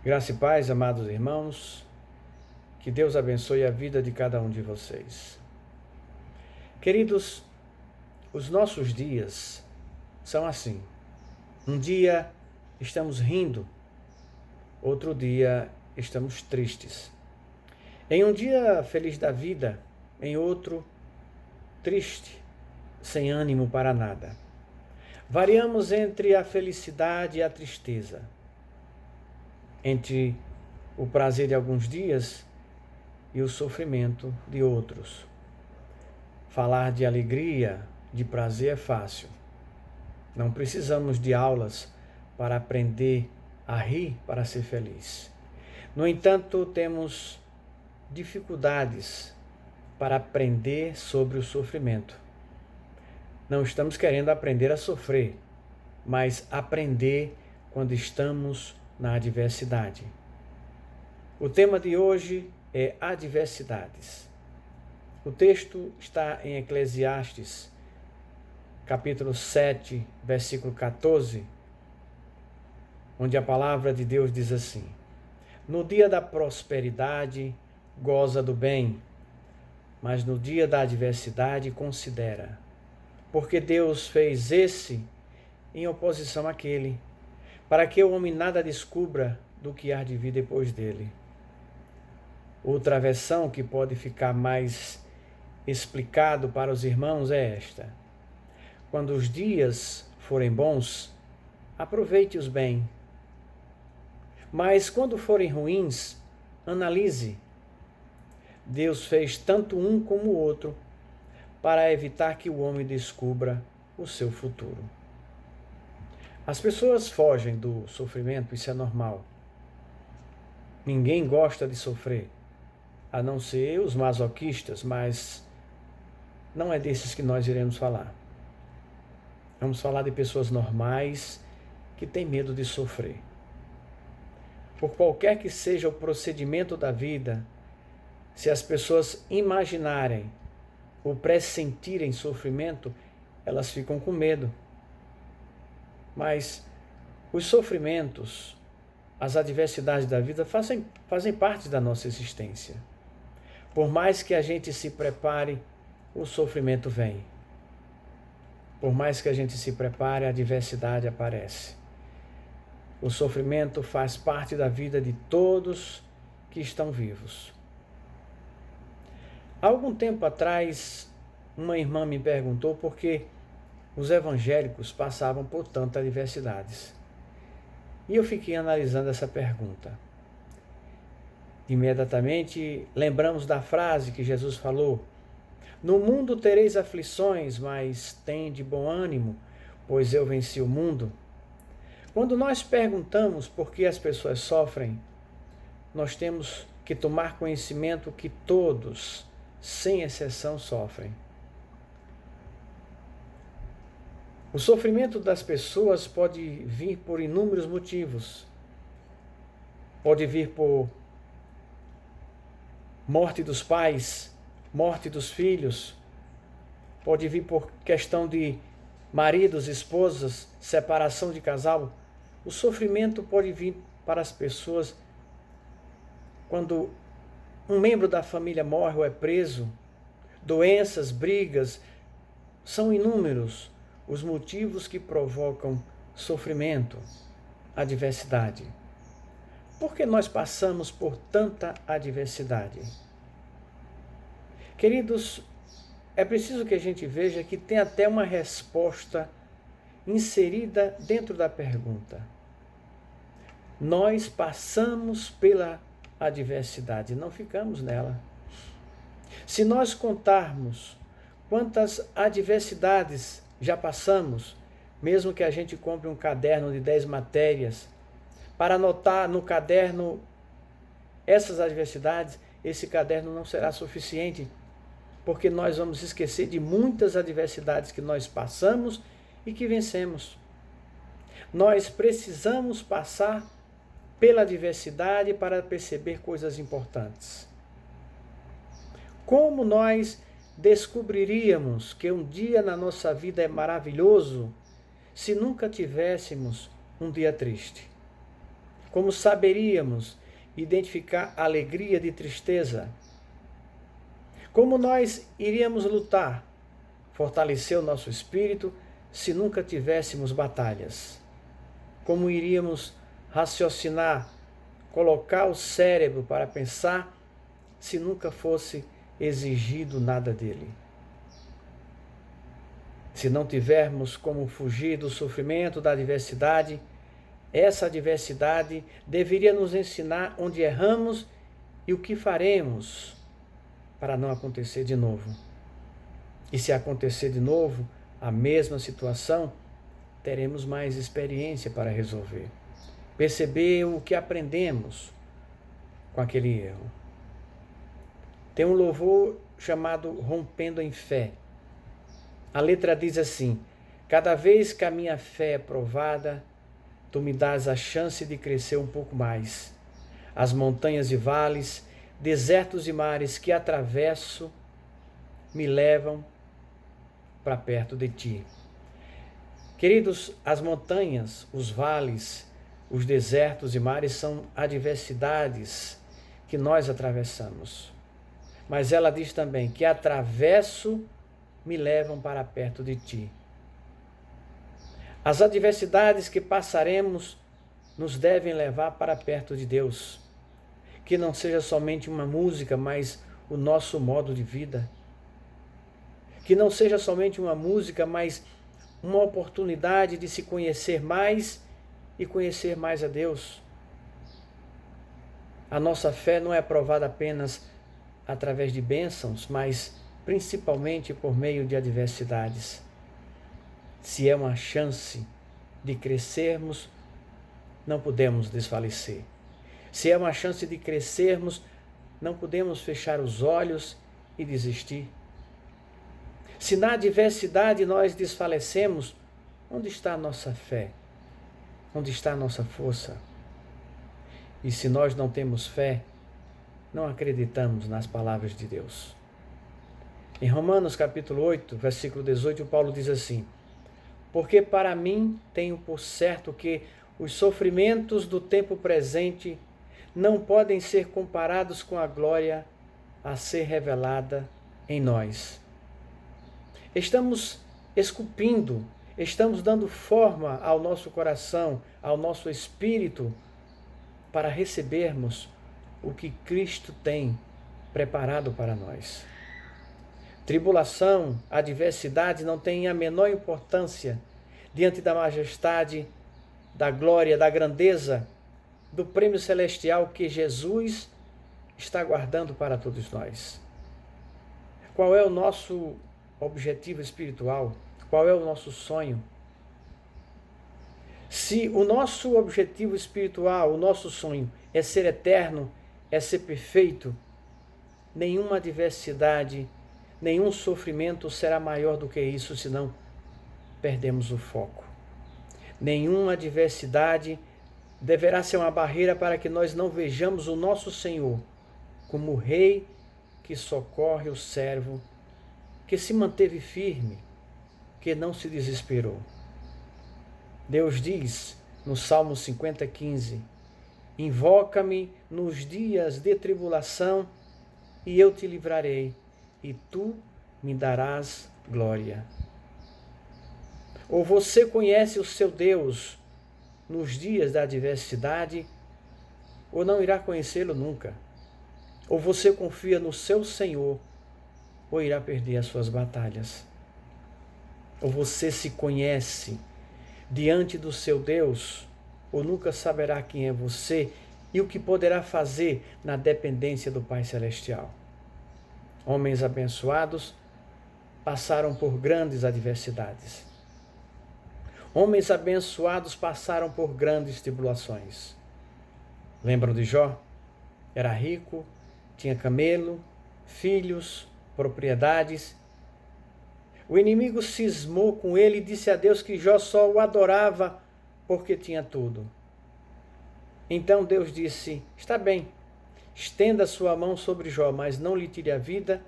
Graça e paz, amados irmãos, que Deus abençoe a vida de cada um de vocês. Queridos, os nossos dias são assim. Um dia estamos rindo, outro dia estamos tristes. Em um dia feliz da vida, em outro triste, sem ânimo para nada. Variamos entre a felicidade e a tristeza, entre o prazer de alguns dias e o sofrimento de outros. Falar de alegria, de prazer é fácil. Não precisamos de aulas para aprender a rir para ser feliz. No entanto, temos dificuldades para aprender sobre o sofrimento. Não estamos querendo aprender a sofrer, mas aprender quando estamos na adversidade. O tema de hoje é adversidades. O texto está em Eclesiastes, capítulo 7, versículo 14, onde a palavra de Deus diz assim: No dia da prosperidade, goza do bem, mas no dia da adversidade, considera. Porque Deus fez esse em oposição àquele, para que o homem nada descubra do que há de vir depois dele. Outra versão que pode ficar mais explicado para os irmãos é esta: quando os dias forem bons, aproveite-os bem. Mas quando forem ruins, analise. Deus fez tanto um como o outro para evitar que o homem descubra o seu futuro. As pessoas fogem do sofrimento, isso é normal. Ninguém gosta de sofrer, a não ser os masoquistas, mas não é desses que nós iremos falar. Vamos falar de pessoas normais que têm medo de sofrer. Por qualquer que seja o procedimento da vida, se as pessoas imaginarem ou pressentirem sofrimento, elas ficam com medo. Mas os sofrimentos, as adversidades da vida fazem parte da nossa existência. Por mais que a gente se prepare, o sofrimento vem. Por mais que a gente se prepare, a adversidade aparece. O sofrimento faz parte da vida de todos que estão vivos. Há algum tempo atrás, uma irmã me perguntou por que os evangélicos passavam por tantas adversidades. E eu fiquei analisando essa pergunta. Imediatamente lembramos da frase que Jesus falou: No mundo tereis aflições, mas tende bom ânimo, pois eu venci o mundo. Quando nós perguntamos por que as pessoas sofrem, nós temos que tomar conhecimento que todos, sem exceção, sofrem. O sofrimento das pessoas pode vir por inúmeros motivos. Pode vir por morte dos pais, morte dos filhos. Pode vir por questão de maridos, esposas, separação de casal. O sofrimento pode vir para as pessoas quando um membro da família morre ou é preso. Doenças, brigas, são inúmeros os motivos que provocam sofrimento, adversidade. Por que nós passamos por tanta adversidade? Queridos, é preciso que a gente veja que tem até uma resposta inserida dentro da pergunta. Nós passamos pela adversidade, não ficamos nela. Se nós contarmos quantas adversidades já passamos, mesmo que a gente compre um caderno de 10 matérias, para anotar no caderno essas adversidades, esse caderno não será suficiente, porque nós vamos esquecer de muitas adversidades que nós passamos e que vencemos. Nós precisamos passar pela adversidade para perceber coisas importantes. Como nós descobriríamos que um dia na nossa vida é maravilhoso se nunca tivéssemos um dia triste? Como saberíamos identificar alegria de tristeza? Como nós iríamos lutar, fortalecer o nosso espírito se nunca tivéssemos batalhas? Como iríamos raciocinar, colocar o cérebro para pensar se nunca fosse exigido nada dele? Se não tivermos como fugir do sofrimento, da adversidade, essa adversidade deveria nos ensinar onde erramos e o que faremos para não acontecer de novo. E se acontecer de novo a mesma situação, teremos mais experiência para resolver. Perceber o que aprendemos com aquele erro. Tem um louvor chamado Rompendo em Fé. A letra diz assim: cada vez que a minha fé é provada, tu me dás a chance de crescer um pouco mais. As montanhas e vales, desertos e mares que atravesso, me levam para perto de ti. Queridos, as montanhas, os vales, os desertos e mares são adversidades que nós atravessamos. Mas ela diz também que atravesso, me levam para perto de ti. As adversidades que passaremos nos devem levar para perto de Deus. Que não seja somente uma música, mas o nosso modo de vida. Que não seja somente uma música, mas uma oportunidade de se conhecer mais e conhecer mais a Deus. A nossa fé não é provada apenas através de bênçãos, mas principalmente por meio de adversidades. Se é uma chance de crescermos, não podemos desfalecer. Se é uma chance de crescermos, não podemos fechar os olhos e desistir. Se na adversidade nós desfalecemos, onde está a nossa fé? Onde está a nossa força? E se nós não temos fé, não acreditamos nas palavras de Deus. Em Romanos capítulo 8, versículo 18, Paulo diz assim: porque para mim tenho por certo que os sofrimentos do tempo presente não podem ser comparados com a glória a ser revelada em nós. Estamos esculpindo, estamos dando forma ao nosso coração, ao nosso espírito, para recebermos o que Cristo tem preparado para nós. Tribulação, adversidade não têm a menor importância diante da majestade, da glória, da grandeza, do prêmio celestial que Jesus está guardando para todos nós. Qual é o nosso objetivo espiritual? Qual é o nosso sonho? Se o nosso objetivo espiritual, o nosso sonho é ser eterno, é ser perfeito, nenhuma adversidade, nenhum sofrimento será maior do que isso, senão perdemos o foco. Nenhuma adversidade deverá ser uma barreira para que nós não vejamos o nosso Senhor como o Rei que socorre o servo, que se manteve firme, que não se desesperou. Deus diz no Salmo 50:15: invoca-me nos dias de tribulação e eu te livrarei, e tu me darás glória. Ou você conhece o seu Deus nos dias da adversidade, ou não irá conhecê-lo nunca. Ou você confia no seu Senhor, ou irá perder as suas batalhas. Ou você se conhece diante do seu Deus, ou nunca saberá quem é você e o que poderá fazer na dependência do Pai Celestial. Homens abençoados passaram por grandes adversidades. Homens abençoados passaram por grandes tribulações. Lembram de Jó? Era rico, tinha camelo, filhos, propriedades. O inimigo cismou com ele e disse a Deus que Jó só o adorava porque tinha tudo. Então Deus disse: está bem, estenda sua mão sobre Jó, mas não lhe tire a vida,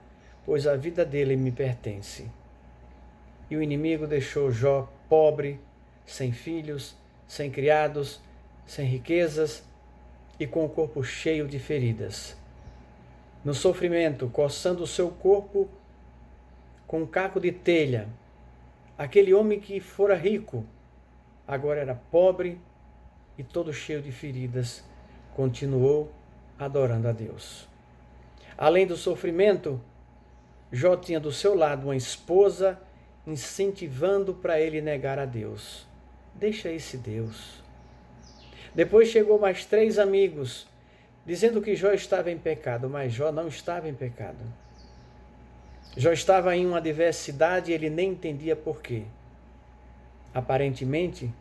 pois a vida dele me pertence. E o inimigo deixou Jó pobre, sem filhos, sem criados, sem riquezas, e com o corpo cheio de feridas. No sofrimento, coçando o seu corpo com um caco de telha, aquele homem que fora rico, agora era pobre e todo cheio de feridas, continuou adorando a Deus. Além do sofrimento, Jó tinha do seu lado uma esposa incentivando para ele negar a Deus. Deixa esse Deus. Depois chegou mais 3 amigos, dizendo que Jó estava em pecado, mas Jó não estava em pecado. Jó estava em uma adversidade e ele nem entendia por quê. Aparentemente,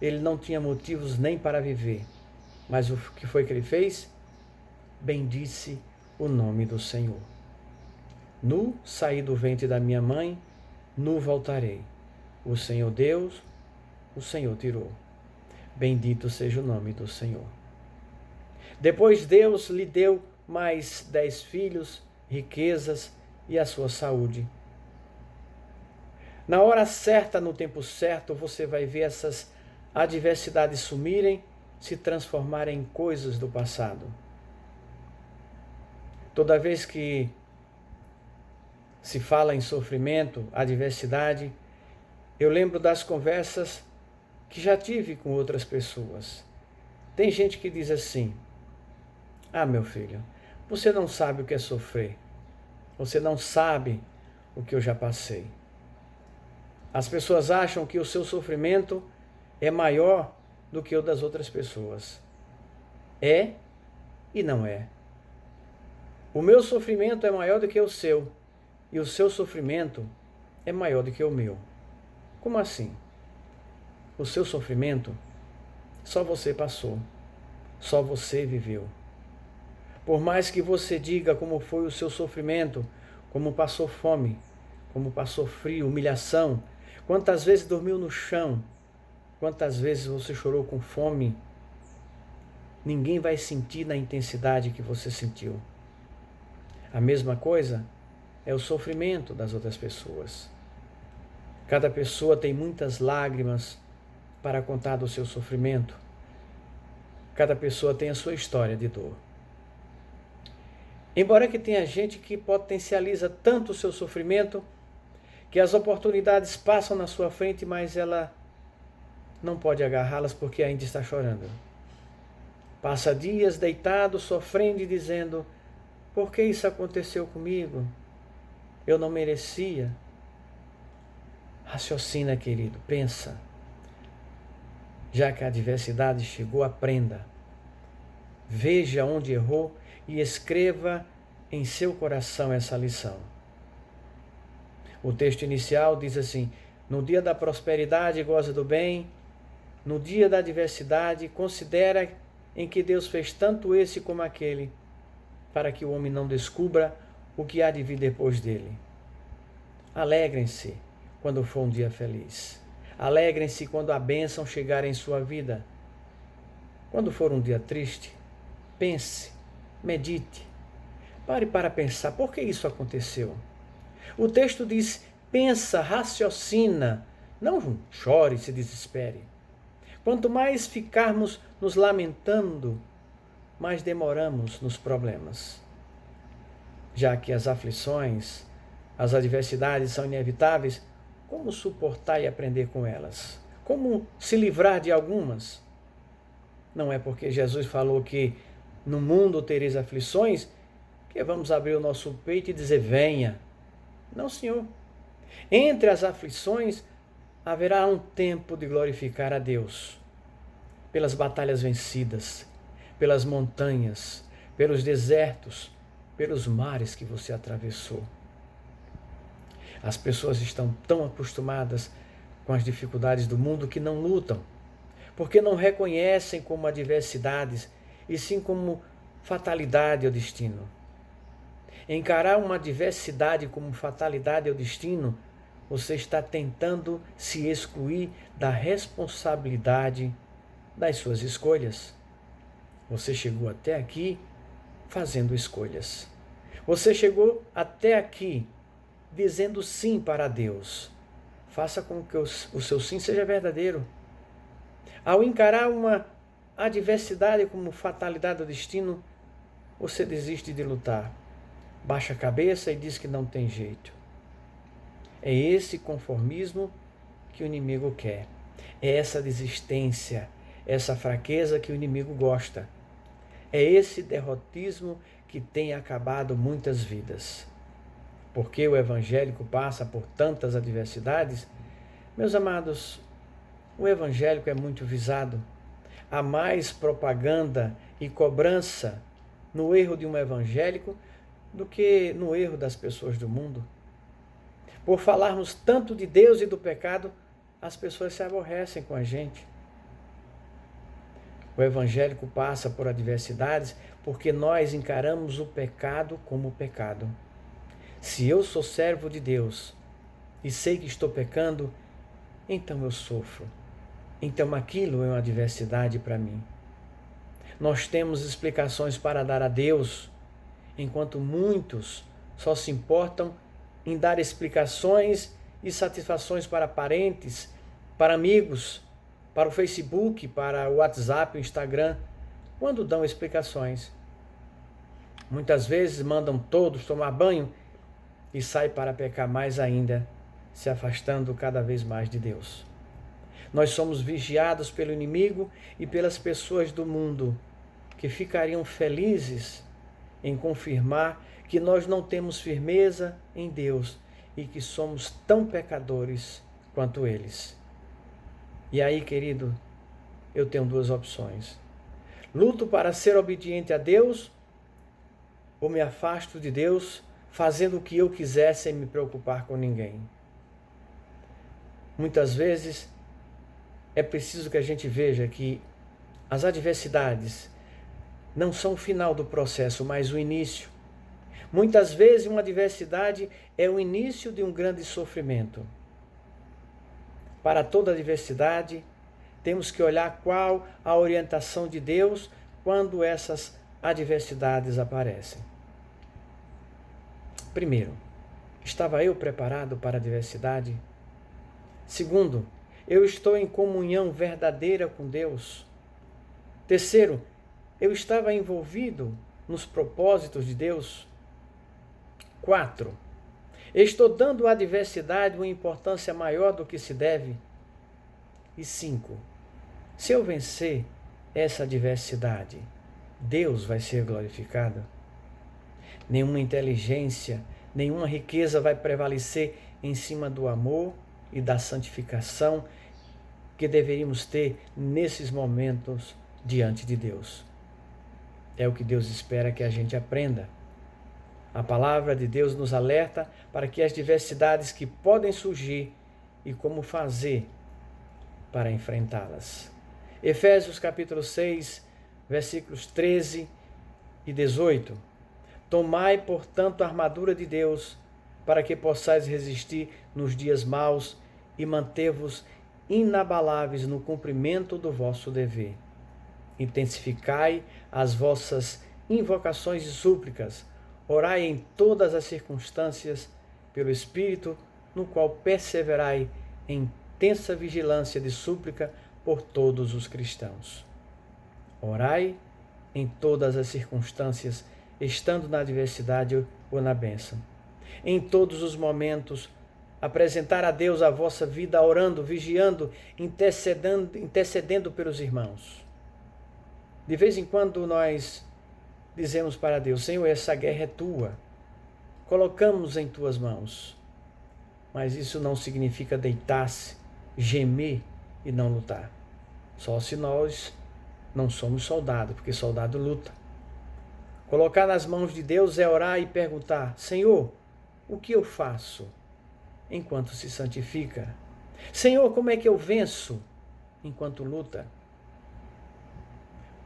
ele não tinha motivos nem para viver. Mas o que foi que ele fez? Bendisse o nome do Senhor. Nu saí do ventre da minha mãe, nu voltarei. O Senhor Deus, o Senhor tirou. Bendito seja o nome do Senhor. Depois Deus lhe deu mais 10 filhos, riquezas e a sua saúde. Na hora certa, no tempo certo, você vai ver essas adversidades sumirem, se transformarem em coisas do passado. Toda vez que se fala em sofrimento, adversidade, eu lembro das conversas que já tive com outras pessoas. Tem gente que diz assim: ah, meu filho, você não sabe o que é sofrer. Você não sabe o que eu já passei. As pessoas acham que o seu sofrimento é maior do que o das outras pessoas. É e não é. O meu sofrimento é maior do que o seu, e o seu sofrimento é maior do que o meu. Como assim? O seu sofrimento só você passou, só você viveu. Por mais que você diga como foi o seu sofrimento, como passou fome, como passou frio, humilhação, quantas vezes dormiu no chão, quantas vezes você chorou com fome, ninguém vai sentir na intensidade que você sentiu. A mesma coisa é o sofrimento das outras pessoas. Cada pessoa tem muitas lágrimas para contar do seu sofrimento. Cada pessoa tem a sua história de dor. Embora que tenha gente que potencializa tanto o seu sofrimento, que as oportunidades passam na sua frente, mas ela não pode agarrá-las porque ainda está chorando. Passa dias deitado, sofrendo e dizendo: por que isso aconteceu comigo? Eu não merecia. Raciocina, querido, pensa. Já que a adversidade chegou, aprenda. Veja onde errou e escreva em seu coração essa lição. O texto inicial diz assim: no dia da prosperidade goza do bem, no dia da adversidade considera em que Deus fez tanto esse como aquele, para que o homem não descubra o que há de vir depois dele. Alegrem-se quando for um dia feliz. Alegrem-se quando a bênção chegar em sua vida. Quando for um dia triste, pense, medite. Pare para pensar, por que isso aconteceu? O texto diz: pensa, raciocina, não chore, se desespere. Quanto mais ficarmos nos lamentando, mais demoramos nos problemas. Já que as aflições, as adversidades são inevitáveis, como suportar e aprender com elas? Como se livrar de algumas? Não é porque Jesus falou que no mundo tereis aflições que vamos abrir o nosso peito e dizer: venha. Não, Senhor. Entre as aflições haverá um tempo de glorificar a Deus pelas batalhas vencidas, pelas montanhas, pelos desertos, pelos mares que você atravessou. As pessoas estão tão acostumadas com as dificuldades do mundo que não lutam, porque não reconhecem como adversidades, e sim como fatalidade ao destino. Encarar uma adversidade como fatalidade ao destino, você está tentando se excluir da responsabilidade das suas escolhas. Você chegou até aqui fazendo escolhas. Você chegou até aqui dizendo sim para Deus. Faça com que o seu sim seja verdadeiro. Ao encarar uma a adversidade como fatalidade do destino, você desiste de lutar, baixa a cabeça e diz que não tem jeito. É esse conformismo que o inimigo quer. É essa desistência, essa fraqueza que o inimigo gosta. É esse derrotismo que tem acabado muitas vidas. Porque o evangélico passa por tantas adversidades, meus amados, o evangélico é muito visado. Há mais propaganda e cobrança no erro de um evangélico do que no erro das pessoas do mundo. Por falarmos tanto de Deus e do pecado, as pessoas se aborrecem com a gente. O evangélico passa por adversidades porque nós encaramos o pecado como pecado. Se eu sou servo de Deus e sei que estou pecando, então eu sofro. Então aquilo é uma adversidade para mim. Nós temos explicações para dar a Deus, enquanto muitos só se importam em dar explicações e satisfações para parentes, para amigos, para o Facebook, para o WhatsApp, o Instagram, quando dão explicações. Muitas vezes mandam todos tomar banho e saem para pecar mais ainda, se afastando cada vez mais de Deus. Nós somos vigiados pelo inimigo e pelas pessoas do mundo, que ficariam felizes em confirmar que nós não temos firmeza em Deus e que somos tão pecadores quanto eles. E aí, querido, eu tenho duas opções. Luto para ser obediente a Deus ou me afasto de Deus fazendo o que eu quiser sem me preocupar com ninguém. Muitas vezes é preciso que a gente veja que as adversidades não são o final do processo, mas o início. Muitas vezes uma adversidade é o início de um grande sofrimento. Para toda adversidade, temos que olhar qual a orientação de Deus quando essas adversidades aparecem. Primeiro, estava eu preparado para a adversidade? Segundo, eu estou em comunhão verdadeira com Deus? Terceiro, eu estava envolvido nos propósitos de Deus? 4. Estou dando à adversidade uma importância maior do que se deve? E 5. Se eu vencer essa adversidade, Deus vai ser glorificado? Nenhuma inteligência, nenhuma riqueza vai prevalecer em cima do amor e da santificação que deveríamos ter nesses momentos diante de Deus. É o que Deus espera que a gente aprenda. A palavra de Deus nos alerta para que as diversidades que podem surgir e como fazer para enfrentá-las. Efésios capítulo 6, versículos 13 e 18. Tomai, portanto, a armadura de Deus, para que possais resistir nos dias maus e manter-vos inabaláveis no cumprimento do vosso dever. Intensificai as vossas invocações e súplicas, orai em todas as circunstâncias pelo Espírito, no qual perseverai em intensa vigilância de súplica por todos os cristãos. Orai em todas as circunstâncias, estando na adversidade ou na bênção. Em todos os momentos, apresentar a Deus a vossa vida, orando, vigiando, intercedendo pelos irmãos. De vez em quando nós dizemos para Deus: Senhor, essa guerra é tua, colocamos em tuas mãos. Mas isso não significa deitar-se, gemer e não lutar. Só se nós não somos soldados, porque soldado luta. Colocar nas mãos de Deus é orar e perguntar: Senhor, o que eu faço enquanto se santifica? Senhor, como é que eu venço enquanto luta?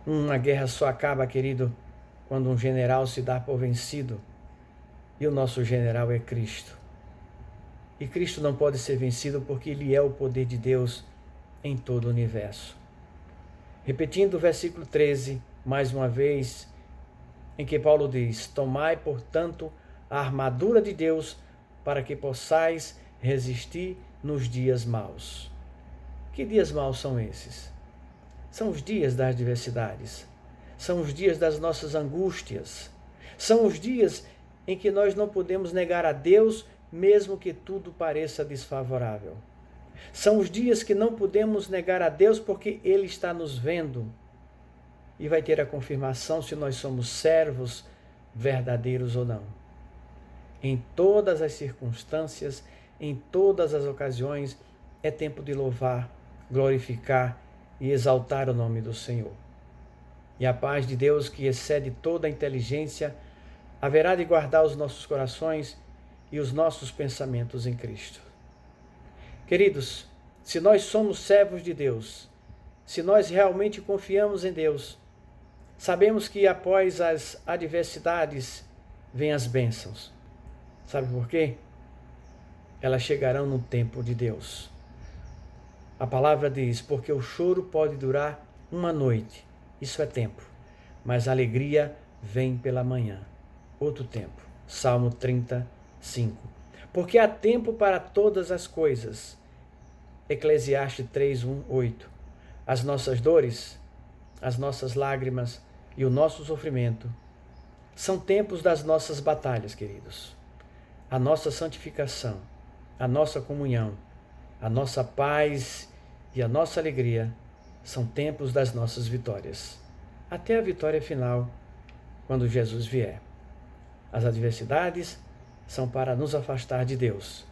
Uma guerra só acaba, querido, quando um general se dá por vencido. E o nosso general é Cristo. E Cristo não pode ser vencido porque Ele é o poder de Deus em todo o universo. Repetindo o versículo 13, mais uma vez, em que Paulo diz: Tomai, portanto, a armadura de Deus para que possais resistir nos dias maus. Que dias maus são esses? São os dias das adversidades, são os dias das nossas angústias, são os dias em que nós não podemos negar a Deus, mesmo que tudo pareça desfavorável. São os dias que não podemos negar a Deus porque Ele está nos vendo e vai ter a confirmação se nós somos servos verdadeiros ou não. Em todas as circunstâncias, em todas as ocasiões, é tempo de louvar, glorificar e exaltar o nome do Senhor. E a paz de Deus, que excede toda a inteligência, haverá de guardar os nossos corações e os nossos pensamentos em Cristo. Queridos, se nós somos servos de Deus, se nós realmente confiamos em Deus, sabemos que após as adversidades vêm as bênçãos. Sabe por quê? Elas chegarão no tempo de Deus. A palavra diz, porque o choro pode durar uma noite, isso é tempo, mas a alegria vem pela manhã, outro tempo. Salmo 35. Porque há tempo para todas as coisas. Eclesiastes 3:1-8. As nossas dores, as nossas lágrimas e o nosso sofrimento são tempos das nossas batalhas, queridos. A nossa santificação, a nossa comunhão, a nossa paz e a nossa alegria são tempos das nossas vitórias, até a vitória final, quando Jesus vier. As adversidades são para nos afastar de Deus.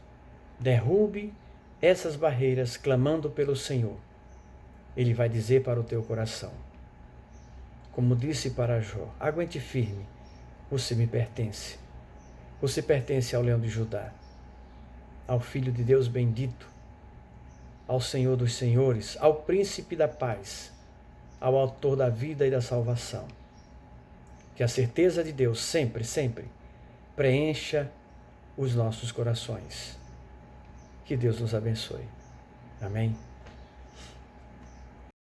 Derrube essas barreiras clamando pelo Senhor. Ele vai dizer para o teu coração, como disse para Jó, aguente firme, você me pertence. Você pertence ao Leão de Judá, ao Filho de Deus bendito, ao Senhor dos Senhores, ao Príncipe da Paz, ao Autor da vida e da salvação. Que a certeza de Deus sempre, sempre preencha os nossos corações. Que Deus nos abençoe. Amém.